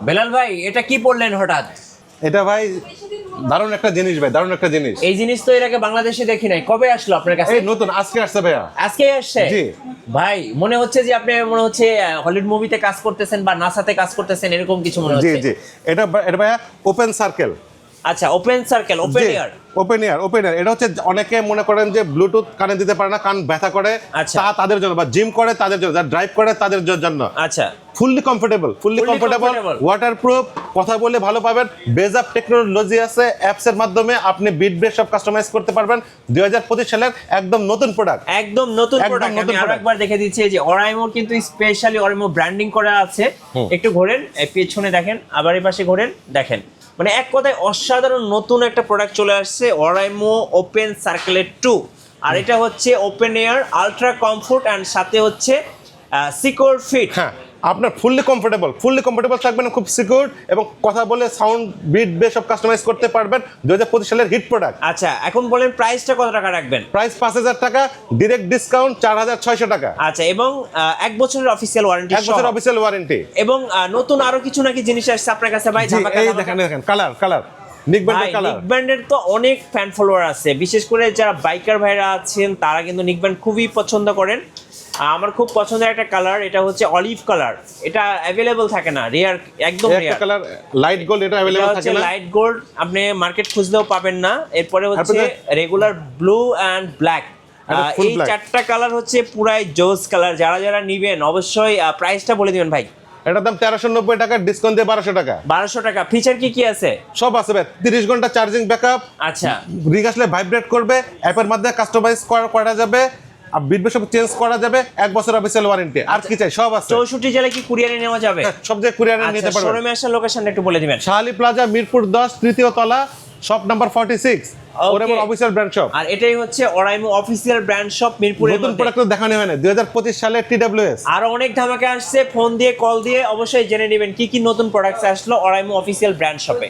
বেলাল ভাই এটা কি পড়লেন হঠাৎ? এটা ভাই দারুণ একটা জিনিস ভাই, দারুণ একটা জিনিস। এই জিনিস তো এর আগে বাংলাদেশে দেখি নাই, কবে আসলো আপনার কাছে? এই নতুন আজকে আসছে ভাইয়া। আজকে আসছে? জি ভাই মনে হচ্ছে যে আপনি মনে হচ্ছে হলিউড মুভিতে কাজ করতেছেন বা নাসাতে কাজ করতেছেন, এরকম কিছু মনে জি হচ্ছে। জি এটা এটা ভাইয়া ওপেন সার্কেল। আচ্ছা, open circle, open air. Open air, open air. এটা হচ্ছে অনেকে মনে করেন যে ব্লুটুথ কানে দিতে পারে না, কান ব্যথা করে, আচ্ছা। তাদের জন্য, বা জিম করে তাদের জন্য, যারা ড্রাইভ করে তাদের জন্য। আচ্ছা, ফুললি কমফোর্টেবল, ওয়াটারপ্রুফ, কথা বলে ভালো পাবেন। বেজ আপ টেকনোলজি আছে, অ্যাপস এর মাধ্যমে আপনি বিট বেস সব কাস্টমাইজ করতে পারবেন। 2025 সালের একদম নতুন প্রোডাক্ট, একদম নতুন প্রোডাক্ট। আমি আরেকবার দেখে দিচ্ছি যে অরাইমো কিন্তু স্পেশালি অরাইমো ব্র্যান্ডিং করা আছে। একটু ঘোরেন, এই পেছনে দেখেন, আবার এই পাশে ঘোরেন, দেখেন। মানে এক কথায় অসাধারণ নতুন একটা প্রোডাক্ট চলে আসছে, অরাইমো ওপেন সার্কেলের 2। আর এটা হচ্ছে open air, ultra comfort and সাথে হচ্ছে সিকিউর ফিট। হ্যাঁ আপনার ফুললি কমফোর্টেবল থাকবেন, খুব সিকিউর, এবং কথা বলে সাউন্ড বিট বেস সব কাস্টমাইজ করতে পারবেন। 2025 সালের হিট প্রোডাক্ট। আচ্ছা, এখন বলেন প্রাইসটা কত টাকা রাখবেন? প্রাইস 5000 টাকা, ডিরেক্ট ডিসকাউন্ট 4600 টাকা। আচ্ছা, এবং 1 বছরের অফিসিয়াল ওয়ারেন্টি, 1 বছর অফিসিয়াল ওয়ারেন্টি। এবং নতুন আরো কিছু নাকি জিনিস আসছে আপনার কাছে ভাই? এই দেখেন কালার, নিক ব্যান্ডের তো অনেক ফ্যান ফলোয়ার আছে, বিশেষ করে যারা বাইকার ভাইরা আছেন তারা কিন্তু নিক ব্যান্ড খুবই পছন্দ করেন। আমার খুব পছন্দের একটা কালার, এটা হচ্ছে অলিভ কালার। এটা অ্যাভেলেবল থাকে না, রেয়ার, একদম রেয়ার কালার। লাইট গোল্ড, এটা অ্যাভেলেবল থাকে না, লাইট গোল্ড আপনি মার্কেট খুঁজলেও পাবেন না। এরপরে হচ্ছে রেগুলার ব্লু এন্ড ব্ল্যাক। এই চারটা কালার হচ্ছে পুরাই জোস কালার। যারা যারা নিবেন অবশ্যই প্রাইসটা বলে দিবেন ভাই। এটার দাম 1390 টাকা, ডিসকাউন্ট দিয়ে 1200 টাকা। 1200 টাকা। ফিচার কি কি আছে? সব আছে ভাই, 30 ঘন্টা চার্জিং ব্যাকআপ। আচ্ছা, রিং আসলে ভাইব্রেট করবে, অ্যাপের মাধ্যমে কাস্টমাইজ করা যাবে, আর বিট বেস সব চেঞ্জ করা যাবে। 1 বছর অফিসিয়াল ওয়ারেন্টি। আর কি চাই? সব আছে। 64 জেলায় কি কুরিয়ারে নেওয়া যাবে? সব জায়গায় কুরিয়ারে নিতে পারবেন। শোরুমে আসার লোকেশনটা একটু বলে দিবেন। শাহালি প্লাজা, মিরপুর 10, তৃতীয় তলা, shop number 46, Oraimo official brand shop. আর এটাই হচ্ছে অরাইমো অফিসিয়াল ব্র্যান্ড শপ মিরপুরের মধ্যে। নতুন প্রোডাক্ট দেখানো হয় না 2025 সালে TWS। আর অনেক ধামাকা আসছে, ফোন দিয়ে কল দিয়ে অবশ্যই জেনে নেবেন কি কি নতুন প্রোডাক্টস আসলো অরাইমো অফিসিয়াল ব্র্যান্ড শপে।